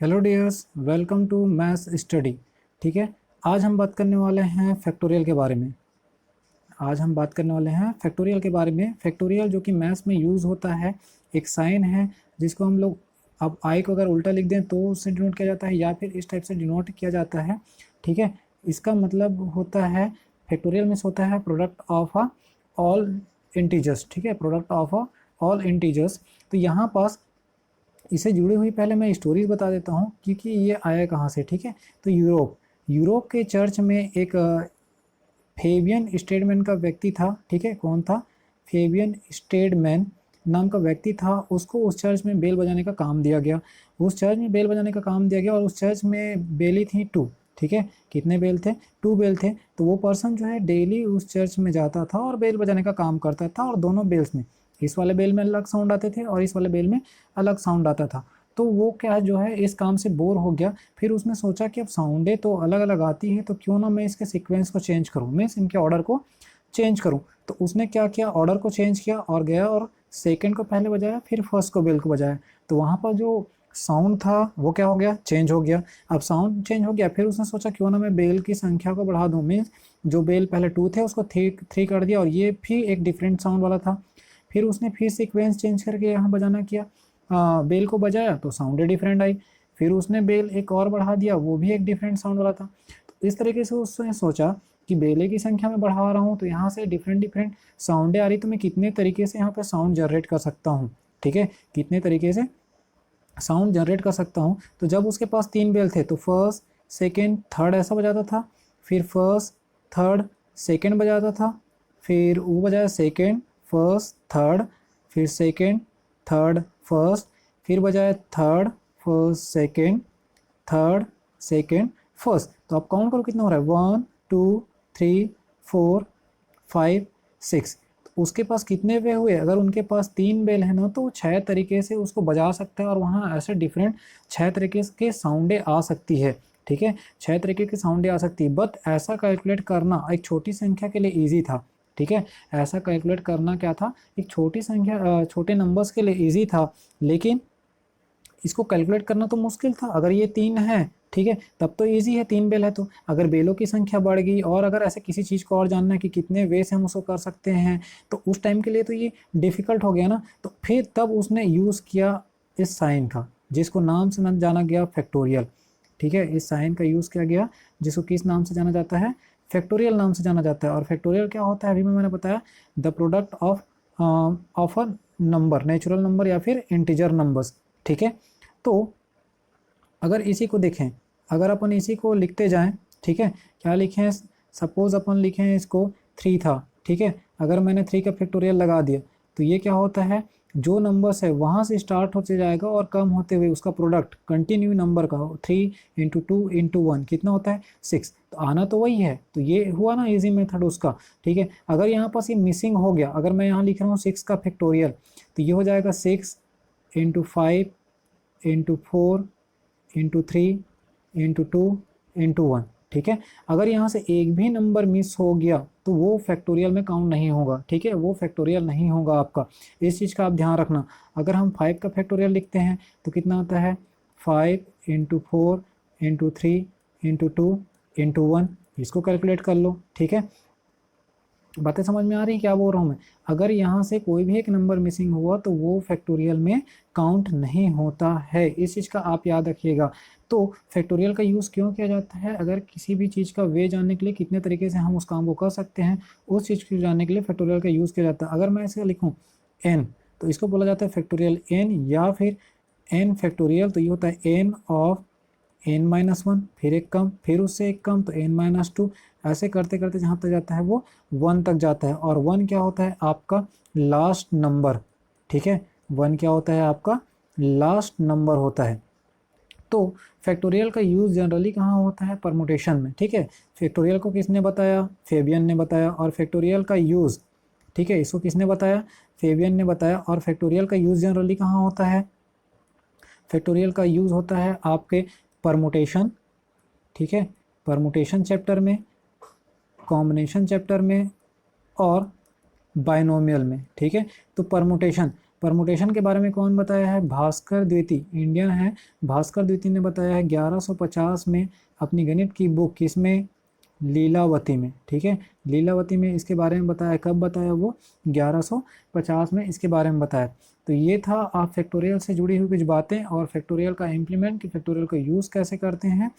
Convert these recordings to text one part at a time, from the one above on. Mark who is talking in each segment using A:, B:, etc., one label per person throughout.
A: Hello dears, welcome to maths study. ठीक है, आज हम बात करने वाले हैं फैक्टोरियल के बारे में। फैक्टोरियल जो कि मैथ्स में यूज़ होता है, एक साइन है जिसको हम लोग, अब आई को अगर उल्टा लिख दें तो उससे डिनोट किया जाता है या फिर इस टाइप से डिनोट किया जाता है। ठीक है, इसका मतलब होता है, फैक्टोरियल मीन्स होता है product of a all integers. ठीक है, product of a all integers. तो यहाँ पास इससे जुड़ी हुई पहले मैं स्टोरीज बता देता हूँ क्योंकि ये आया कहाँ से। ठीक है, तो यूरोप के चर्च में एक फेबियन स्टेडमैन का व्यक्ति था। ठीक है, कौन था? फेबियन स्टेडमैन नाम का व्यक्ति था। उसको उस चर्च में बेल बजाने का काम दिया गया। और उस चर्च में बेली थी 2। ठीक है, कितने बेल थे? 2 बेल थे। तो वो पर्सन जो है डेली उस चर्च में जाता था और बेल बजाने का काम करता था, और दोनों बेल्स में, इस वाले बेल में अलग साउंड आते थे और इस वाले बेल में अलग साउंड आता था। तो वो क्या जो है इस काम से बोर हो गया। फिर उसने सोचा कि अब साउंडें तो अलग अलग आती है, तो क्यों ना मैं इसके सीक्वेंस को चेंज करूँ, मीन्स इनके ऑर्डर को चेंज करूँ। तो उसने क्या किया, ऑर्डर को चेंज किया और गया और सेकंड को पहले बजाया, फिर फर्स्ट को बेल को बजाया। तो वहाँ पर जो साउंड था वो क्या हो गया, चेंज हो गया। अब साउंड चेंज हो गया, फिर उसने सोचा क्यों ना मैं बेल की संख्या को बढ़ा दूँ, मीन्स जो बेल पहले 2 थे उसको 3 कर दिया, और ये भी एक डिफरेंट साउंड वाला था। फिर उसने फिर सीक्वेंस चेंज करके यहाँ बजाना किया, बेल को बजाया तो साउंड डिफरेंट आई। फिर उसने बेल एक और बढ़ा दिया, वो भी एक डिफरेंट साउंड वाला था। तो इस तरीके से उसने सोचा कि बेले की संख्या में बढ़ा रहा हूँ तो यहाँ से डिफरेंट डिफरेंट साउंडें आ रही, तो मैं कितने तरीके से यहाँ पे साउंड जनरेट कर सकता हूँ। ठीक है, कितने तरीके से साउंड जनरेट कर सकता हूँ। तो जब उसके पास 3 बेल थे तो फर्स्ट सेकेंड थर्ड ऐसा बजाता था, फिर फर्स्ट थर्ड सेकेंड बजाता था, फिर वो बजाया सेकेंड फर्स्ट थर्ड, फिर सेकेंड थर्ड फर्स्ट, फिर बजाया third first second third second first. तो आप काउंट करो कितना हो रहा है, 1 2 3 4 5 6। उसके पास कितने वे हुए? अगर उनके पास 3 बेल है ना, तो वो 6 तरीके से उसको बजा सकता है, और वहाँ ऐसे डिफरेंट 6 तरीके के साउंडें आ सकती है। ठीक है, 6 तरीके की साउंडें आ सकती है, बट ऐसा कैलकुलेट करना एक छोटी संख्या के लिए ईजी था। ठीक है, ऐसा कैलकुलेट करना क्या था, एक छोटी संख्या, छोटे नंबर्स के लिए ईजी था, लेकिन इसको कैलकुलेट करना तो मुश्किल था। अगर ये 3 है, ठीक है, तब तो इजी है, 3 बेल है। तो अगर बेलों की संख्या बढ़ गई और अगर ऐसे किसी चीज़ को और जानना है कि कितने वे से हम उसको कर सकते हैं, तो उस टाइम के लिए तो ये डिफ़िकल्ट हो गया ना। तो फिर तब उसने यूज़ किया इस साइन का, जिसको नाम से जाना गया फैक्टोरियल। ठीक है, इस साइन का यूज़ किया गया, जिसको किस नाम से जाना जाता है, फैक्टोरियल नाम से जाना जाता है। और फैक्टोरियल क्या होता है, अभी मैंने बताया, the product of a number, natural number या फिर इंटीजर नंबर्स। ठीक है, तो अगर इसी को देखें, अगर अपन इसी को लिखते जाएं, ठीक है, क्या लिखें, सपोज अपन लिखें इसको 3 था। ठीक है, अगर मैंने 3 का फैक्टोरियल लगा दिया तो ये क्या होता है, जो नंबर्स है वहाँ से स्टार्ट होते जाएगा और कम होते हुए उसका प्रोडक्ट कंटिन्यू नंबर का 3 इंटू 2 इंटू 1 कितना होता है, 6। तो आना तो वही है, तो ये हुआ ना इजी मेथड उसका। ठीक है, अगर यहाँ पास ये मिसिंग हो गया, अगर मैं यहाँ लिख रहा हूँ 6 का फैक्टोरियल, तो ये हो जाएगा 6 into 5 into 4 into 3 into 2 into 1। ठीक है, अगर यहाँ से एक भी नंबर मिस हो गया तो वो फैक्टोरियल में काउंट नहीं होगा। ठीक है, वो फैक्टोरियल नहीं होगा आपका, इस चीज़ का आप ध्यान रखना। अगर हम 5 का फैक्टोरियल लिखते हैं तो कितना आता है, 5 इंटू 4 इंटू 3 इंटू 2 इंटू 1, इसको कैलकुलेट कर लो। ठीक है, बातें समझ में आ रही क्या बोल रहा हूँ मैं? अगर यहाँ से कोई भी एक नंबर मिसिंग हुआ तो वो फैक्टोरियल में काउंट नहीं होता है, इस चीज़ का आप याद रखिएगा। तो फैक्टोरियल का यूज़ क्यों किया जाता है, अगर किसी भी चीज़ का वे जानने के लिए, कितने तरीके से हम उस काम को कर सकते हैं, उस चीज़ को जानने के लिए फैक्टोरियल का यूज़ किया जाता है। अगर मैं इसे लिखूँ एन, तो इसको बोला जाता है फैक्टोरियल एन, या फिर एन फैक्टोरियल, तो ये होता है एन ऑफ n-1, फिर एक कम, फिर उससे एक कम तो n-2, ऐसे करते करते जहाँ तक जाता है वो 1 तक जाता है। और 1 क्या होता है, आपका लास्ट नंबर। ठीक है, 1 क्या होता है, आपका लास्ट नंबर होता है। तो फैक्टोरियल का यूज़ जनरली कहाँ होता है, परमुटेशन में। ठीक है, फैक्टोरियल को किसने बताया, फेबियन ने बताया। और फैक्टोरियल का यूज़, ठीक है, इसको किसने बताया, फेबियन ने बताया। और फैक्टोरियल का यूज़ जनरली कहाँ होता है, फैक्टोरियल का यूज़ होता है आपके परमुटेशन, ठीक है, परमुटेशन चैप्टर में, कॉम्बिनेशन चैप्टर में, और बाइनोमियल में। ठीक है, तो परमुटेशन, परमुटेशन के बारे में कौन बताया है? भास्कर द्विती, इंडियन है। भास्कर द्विती ने बताया है 1150 में अपनी गणित की बुक, किसमें? लीलावती में। ठीक है, लीलावती में इसके बारे में बताया। कब बताया वो? 1150 में इसके बारे में बताया। तो ये था आप फैक्टोरियल से जुड़ी हुई कुछ बातें और फैक्टोरियल का इम्प्लीमेंट कि फैक्टोरियल का यूज़ कैसे करते हैं।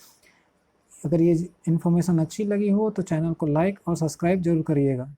A: अगर ये इन्फॉर्मेशन अच्छी लगी हो तो चैनल को लाइक और सब्सक्राइब जरूर करिएगा।